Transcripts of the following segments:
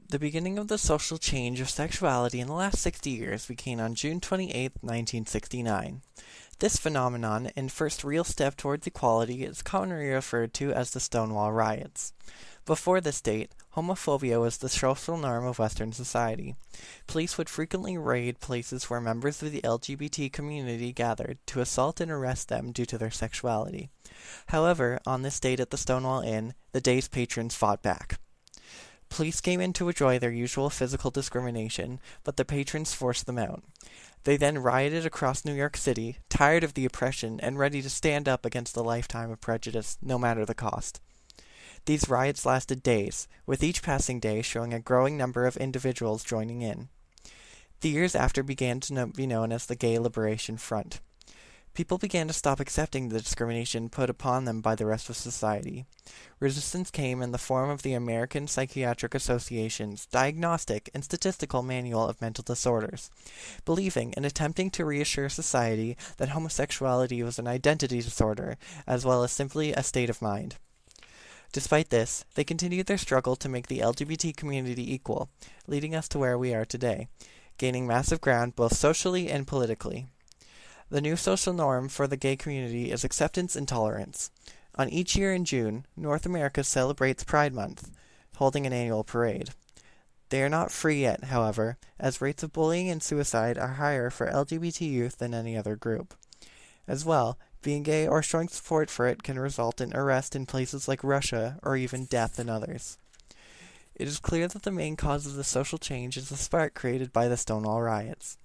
The beginning of the social change of sexuality in the last 60 years began on June 28, 1969. This phenomenon, and first real step towards equality, is commonly referred to as the Stonewall Riots. Before this date, homophobia was the social norm of Western society. Police would frequently raid places where members of the LGBT community gathered to assault and arrest them due to their sexuality. However, on this date at the Stonewall Inn, the day's patrons fought back. Police came in to enjoy their usual physical discrimination, but the patrons forced them out. They then rioted across New York City, tired of the oppression and ready to stand up against a lifetime of prejudice, no matter the cost. These riots lasted days, with each passing day showing a growing number of individuals joining in. The years after began to be known as the Gay Liberation Front. People began to stop accepting the discrimination put upon them by the rest of society. Resistance came in the form of the American Psychiatric Association's Diagnostic and Statistical Manual of Mental Disorders, believing and attempting to reassure society that homosexuality was an identity disorder, as well as simply a state of mind. Despite this, they continued their struggle to make the LGBT community equal, leading us to where we are today, gaining massive ground both socially and politically. The new social norm for the gay community is acceptance and tolerance. On each year in June, North America celebrates Pride Month, holding an annual parade. They are not free yet, however, as rates of bullying and suicide are higher for LGBT youth than any other group. As well, being gay or showing support for it can result in arrest in places like Russia or even death in others. It is clear that the main cause of the social change is the spark created by the Stonewall Riots.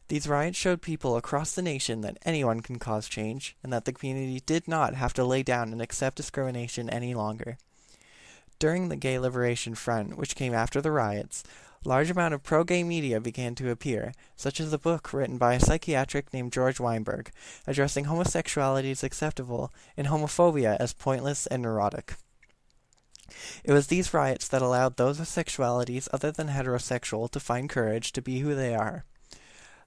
These riots showed people across the nation that anyone can cause change, and that the community did not have to lay down and accept discrimination any longer. During the Gay Liberation Front, which came after the riots, a large amount of pro-gay media began to appear, such as a book written by a psychiatric named George Weinberg, addressing homosexuality as acceptable and homophobia as pointless and neurotic. It was these riots that allowed those with sexualities other than heterosexual to find courage to be who they are.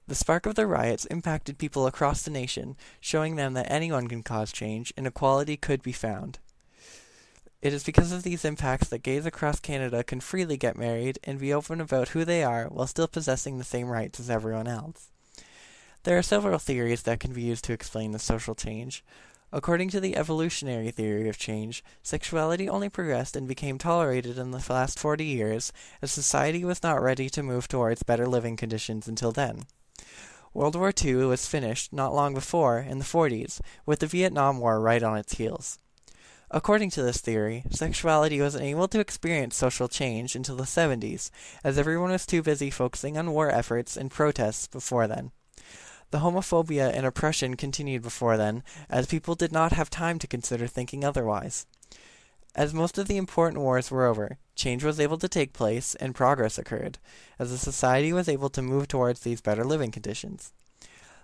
The spark of the riots impacted people across the nation, showing them that anyone can cause change and equality could be found. It is because of these impacts that gays across Canada can freely get married and be open about who they are while still possessing the same rights as everyone else. There are several theories that can be used to explain the social change. According to the evolutionary theory of change, sexuality only progressed and became tolerated in the last 40 years, as society was not ready to move towards better living conditions until then. World War II was finished not long before, in the 40s, with the Vietnam War right on its heels. According to this theory, sexuality was unable to experience social change until the 70s, as everyone was too busy focusing on war efforts and protests before then. The homophobia and oppression continued before then, as people did not have time to consider thinking otherwise. As most of the important wars were over, change was able to take place and progress occurred, as the society was able to move towards these better living conditions.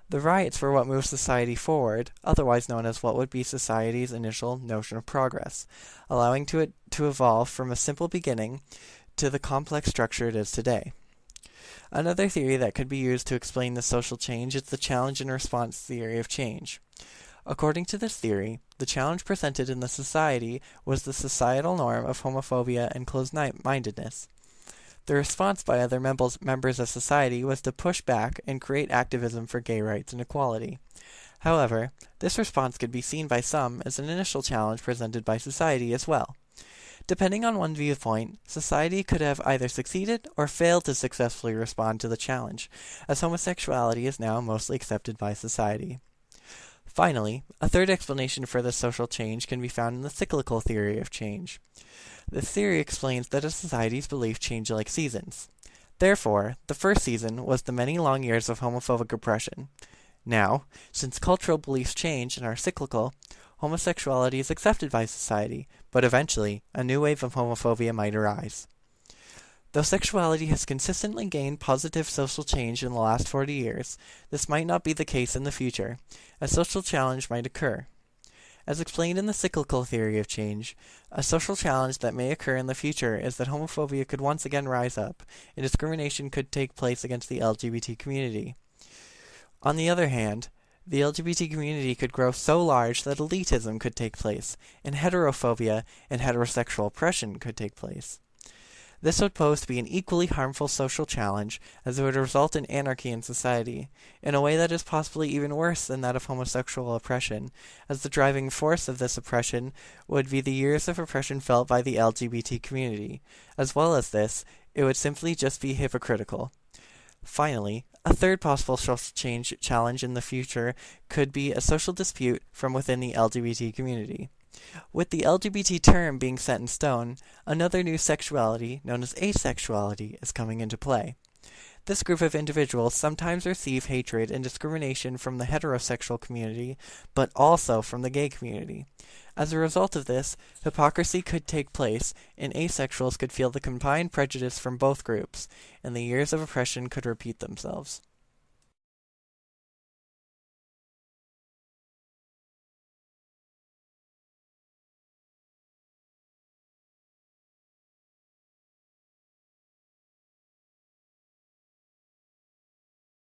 The riots were what moved society forward, otherwise known as what would be society's initial notion of progress, allowing it to evolve from a simple beginning to the complex structure it is today. Another theory that could be used to explain the social change is the challenge and response theory of change. According to this theory, the challenge presented in the society was the societal norm of homophobia and closed-mindedness. The response by other members of society was to push back and create activism for gay rights and equality. However, this response could be seen by some as an initial challenge presented by society as well. Depending on one's viewpoint, society could have either succeeded or failed to successfully respond to the challenge, as homosexuality is now mostly accepted by society. Finally, a third explanation for this social change can be found in the cyclical theory of change. This theory explains that a society's beliefs change like seasons. Therefore, the first season was the many long years of homophobic oppression. Now, since cultural beliefs change and are cyclical, homosexuality is accepted by society, but eventually, a new wave of homophobia might arise. Though sexuality has consistently gained positive social change in the last 40 years, this might not be the case in the future. A social challenge might occur. As explained in the cyclical theory of change, a social challenge that may occur in the future is that homophobia could once again rise up, and discrimination could take place against the LGBT community. On the other hand, the LGBT community could grow so large that elitism could take place, and heterophobia and heterosexual oppression could take place. This would pose to be an equally harmful social challenge, as it would result in anarchy in society, in a way that is possibly even worse than that of homosexual oppression, as the driving force of this oppression would be the years of oppression felt by the LGBT community. As well as this, it would simply just be hypocritical. Finally, a third possible social change challenge in the future could be a social dispute from within the LGBT community. With the LGBT term being set in stone, another new sexuality, known as asexuality, is coming into play. This group of individuals sometimes receive hatred and discrimination from the heterosexual community, but also from the gay community. As a result of this, hypocrisy could take place, and asexuals could feel the combined prejudice from both groups, and the years of oppression could repeat themselves.